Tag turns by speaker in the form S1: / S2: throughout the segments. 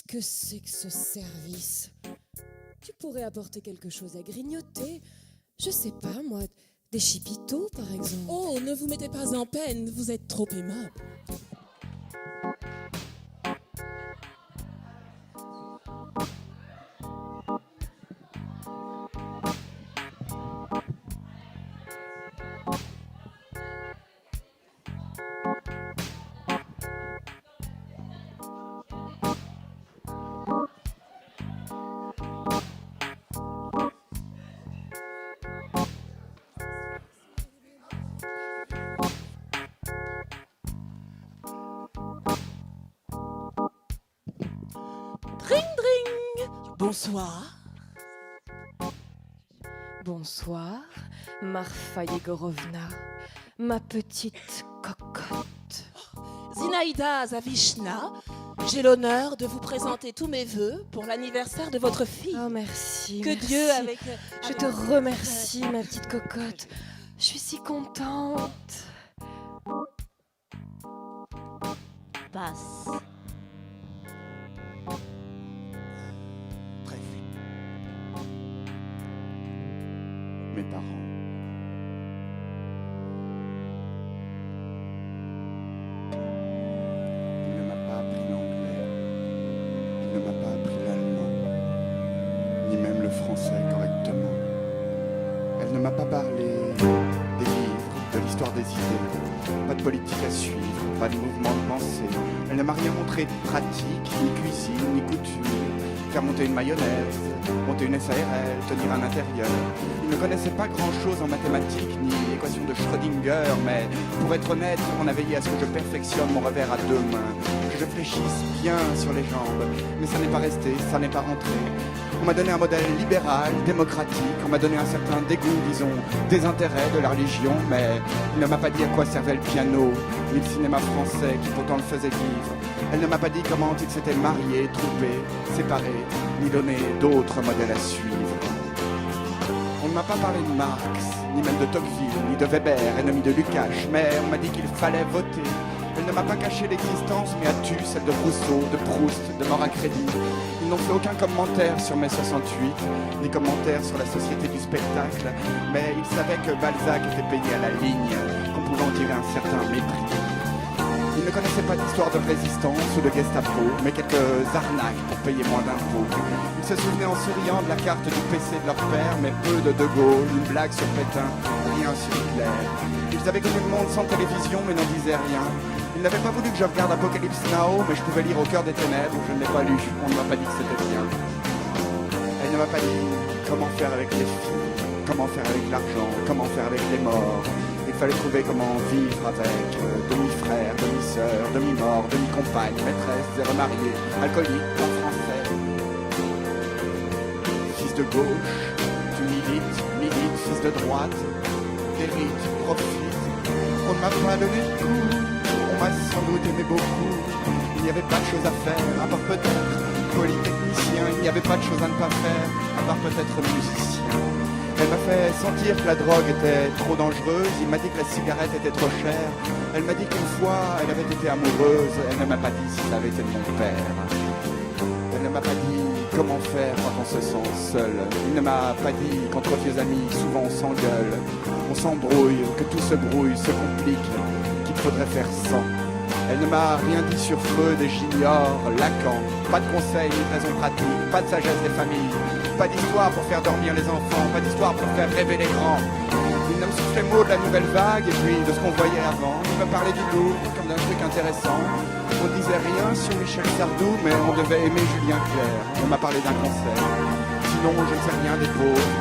S1: que c'est que ce service? Tu pourrais apporter quelque chose à grignoter. Je sais pas, moi, des chipitos, par exemple.
S2: Oh, ne vous mettez pas en peine, vous êtes trop aimable. Dring dring. Bonsoir.
S1: Bonsoir, Marfa Yegorovna, ma petite cocotte.
S2: Zinaïda Zavishna, j'ai l'honneur de vous présenter tous mes vœux pour l'anniversaire de votre fille.
S1: Oh, merci.
S2: Que
S1: merci.
S2: Dieu avec...
S1: Je te remercie, ma petite cocotte. Je suis si contente.
S2: Passe.
S3: Bref. Mes parents. Il ne m'a pas appris l'anglais. Il ne m'a pas appris l'allemand. Ni même le français correctement. Elle ne m'a pas parlé des livres, de l'histoire des idées. Pas de politique à suivre, pas de mouvement de pensée. Elle ne m'a rien montré de pratique, ni cuisine, ni couture. Faire monter une mayonnaise, monter une SARL, tenir un intérieur. Il ne connaissait pas grand-chose en mathématiques, ni l'équation de Schrödinger, mais pour être honnête, on a veillé à ce que je perfectionne mon revers à deux mains, que je fléchisse bien sur les jambes. Mais ça n'est pas resté, ça n'est pas rentré. On m'a donné un modèle libéral, démocratique, on m'a donné un certain dégoût, disons, des intérêts de la religion, mais il ne m'a pas dit à quoi servait le piano, ni le cinéma français qui pourtant le faisait vivre. Elle ne m'a pas dit comment il s'était marié, trompé, séparé, ni donné d'autres modèles à suivre. On ne m'a pas parlé de Marx, ni même de Tocqueville, ni de Weber, ennemi de Lukács, mais on m'a dit qu'il fallait voter. Elle ne m'a pas caché l'existence, mais a tu celle de Rousseau, de Proust, de mort à crédit. Ils n'ont fait aucun commentaire sur mai 68, ni commentaire sur la société du spectacle, mais ils savaient que Balzac était payé à la ligne, qu'on pouvait en tirer un certain mépris. Ils ne connaissaient pas d'histoire de résistance ou de Gestapo, mais quelques arnaques pour payer moins d'impôts. Ils se souvenaient en souriant de la carte du PC de leur père, mais peu de De Gaulle, une blague sur Pétain, rien sur Hitler. Ils avaient connu le monde sans télévision, mais n'en disaient rien. Ils n'avaient pas voulu que je regarde Apocalypse Now, mais je pouvais lire Au cœur des ténèbres, je ne l'ai pas lu, on ne m'a pas dit que c'était bien. Elle ne m'a pas dit comment faire avec les filles, comment faire avec l'argent, comment faire avec les morts. Il fallait trouver comment vivre avec demi-frère, demi-sœur, demi-mort, demi-compagne, maîtresse, et remarié, alcoolique, pas français. Fils de gauche, tu milites, fils de droite, hérite, profite. On ne m'a pas donné le coup, on m'a sans doute aimé beaucoup. Il n'y avait pas de choses à faire, à part peut-être polytechnicien. Il n'y avait pas de choses à ne pas faire, à part peut-être musicien. Elle m'a fait sentir que la drogue était trop dangereuse. Il m'a dit que la cigarette était trop chère. Elle m'a dit qu'une fois, elle avait été amoureuse. Elle ne m'a pas dit si ça avait été de mon père. Elle ne m'a pas dit comment faire quand on se sent seul. Il ne m'a pas dit qu'entre vieux amis, souvent on s'engueule. On s'embrouille, que tout se brouille, se complique, qu'il faudrait faire sans. Elle ne m'a rien dit sur Freud et j'ignore Lacan. Pas de conseils, ni de raisons pratiques, pas de sagesse des familles. Pas d'histoire pour faire dormir les enfants, pas d'histoire pour faire rêver les grands. Il ne me soufflait mot de la nouvelle vague et puis de ce qu'on voyait avant. Il me parlait du Louvre comme d'un truc intéressant. On disait rien sur Michel Sardou, mais on devait aimer Julien Clerc. On m'a parlé d'un concert. Sinon, je ne sais rien des pauvres.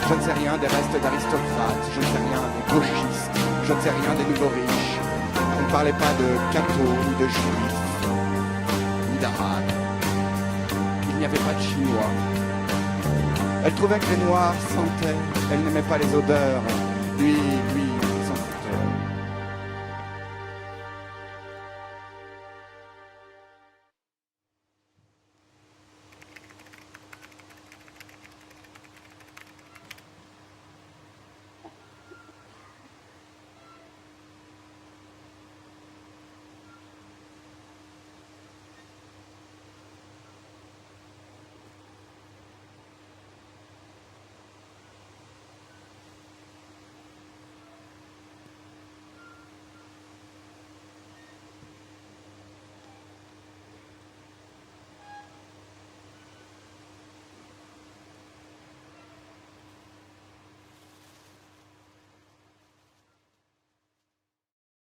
S3: Je ne sais rien des restes d'aristocrates. Je ne sais rien des gauchistes. Je ne sais rien des nouveaux riches. On ne parlait pas de cathos, ni de juifs, ni d'arabes. Il n'y avait pas de chinois. Elle trouvait que les noirs sentaient. Elle n'aimait pas les odeurs. Lui,